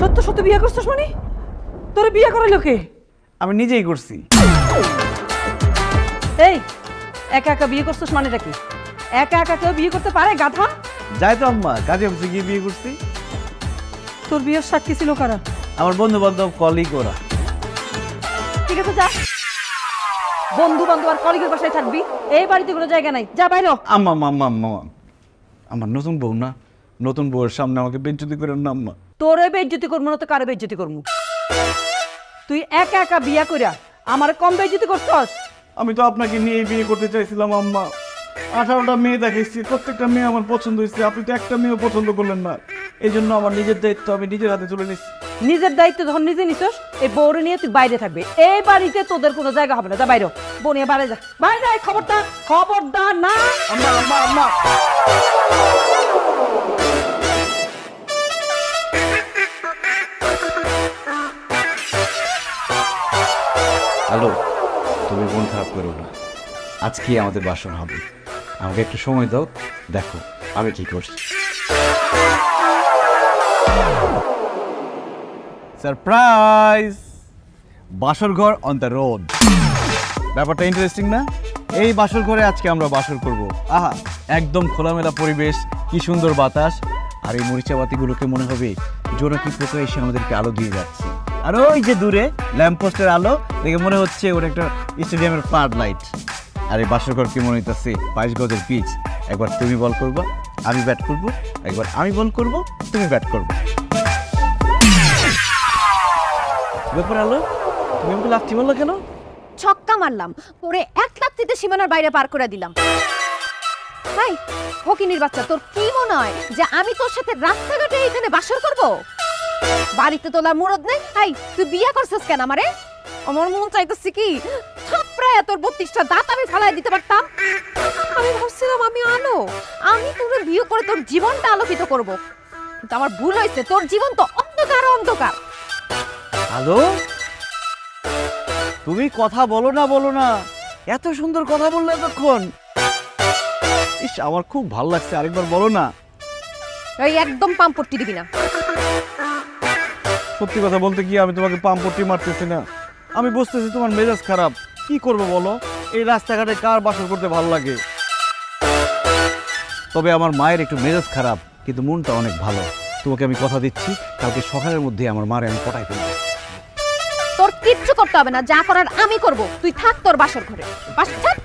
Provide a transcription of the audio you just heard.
সত্য সত্য বিয়ে করছিস মানে? তোর বিয়ে করাইলো কে? আমি নিজেই করছি। এই একা একা বিয়ে করছিস মানেটা কি? একা একা কেউ বিয়ে করতে পারে গাধা? যাই তো আম্মা, কাজে অফিসে গিয়ে বিয়ে করছি। তোর বিয়ের সাক্ষী ছিল কারা? আমার বন্ধু বান্ধব, কলিগ ওরা। ঠিক আছে যা, বন্ধু বান্ধব আর কলিগের বাসায় থাকবি, এই বাড়িতে কোনো জায়গা নাই, যা বাইরে। আম্মা আম্মা আম্মা, আমার নতুন বউ না, নতুন বউয়ের সামনে আমাকে বেজ্জতি করেন না আম্মা। তোরে বেজ্জতি করবো না তো কারে বেজ্জতি করবো? তুই একা একা বিয়া কইরা আমার কম বেজ্জতি করছস? আমি তো আপনাকে নিয়ে বিয়ে করতে চাইছিলাম আম্মা। 18টা মেয়ে দেখাইছি, প্রত্যেকটা মেয়ে আমার পছন্দ হয়েছে, আপনি তো একটা মেয়েও পছন্দ করলেন না। এই জন্য আমার নিজের দায়িত্ব আমি নিজের হাতে তুলে নিচ্ছি। নিজের দায়িত্ব যখন নিজে নিছস, এই বউরে নিয়ে তুই বাইরে থাকবি, এই বাড়িতে তোদের কোনো জায়গা হবে না, যা বাইরে। বউ নিয়ে বাইরে যা, বাইরে যা, খবরদার খবরদার না। আম্মা আম্মা আম্মা, হ্যালো, তুমি মন খারাপ করো না, আজকে আমাদের বাসন হবে। আমাকে একটু সময় দাও, দেখো আমি কি করছি। সারপ্রাইজ, বাসর ঘর অন দ্য রোড। ব্যাপারটা ইন্টারেস্টিং না? এই বাসর ঘরে আজকে আমরা বাসর করব। আহা, একদম খোলামেলা পরিবেশ, কি সুন্দর বাতাস, আর এই মরিচা বাতিগুলোকে মনে হবে জোনাকি পোকা এসে আমাদেরকে আলো দিয়ে যাচ্ছে। আর ওই যে দূরে ল্যাম্পপোস্টের আলো দেখে মনে হচ্ছে ওটা একটা স্টেডিয়ামের ফ্লাড লাইট। আর এই বাসর ঘর কি মনে হইতেছে 22 গজের পিচ। একবার তুমি বল করবা, আমি ব্যাট করব, একবার আমি বল করব, তুমি ব্যাট করবে। ব্যাপার আলো, তুমি আমাকে লাফতি বললো কেন? ছক্কা মারলাম, পরে এক লাফতিতে সীমানার বাইরে পার করে দিলাম। হাই ফকিনির বাচ্চা, তোর কি মনে হয় যে আমি তোর সাথে রাস্তাঘাটে এখানে বাসর করব? বাড়িতে তোলার মুরদ নেই? হাই তুই বিয়ে করছিস কেন আমারে? আমার মন চাইতেছে কি থাপড়ায় তোর 32টা দাঁত আমি ফালাই দিতে পারতাম। আমি ভাবছিলাম আমি আলো, আমি তোর বিয়ে করে তোর জীবনটা আলোকিত করব, কিন্তু আমার ভুল হয়েছে, তোর জীবন তো অন্ধকার অন্ধকার। হ্যালো, তুমি কথা বলো না, এত সুন্দর কথা বললে এতক্ষণ। ইস, আমার খুব ভালো লাগছে, আরেকবার বলো না। এই একদম পাম্পট্টি দিবি না। সত্যি কথা বলতে কি, আমি তোমাকে পাম্পটি মারতেছি না, আমি বুঝতেছি তোমার মেজাজ খারাপ। কি করবো বলো, এই রাস্তাঘাটে কার বাসর করতে ভালো লাগে? তবে আমার মায়ের একটু মেজাজ খারাপ, কিন্তু মনটা অনেক ভালো। তোমাকে আমি কথা দিচ্ছি, কালকে সকালের মধ্যে আমার মারে আমি পটাই ফেলবো। তোর কিচ্ছু করতে হবে না, যা করার আমি করব, তুই থাক তোর বাসর ঘরে। বাসর থাক।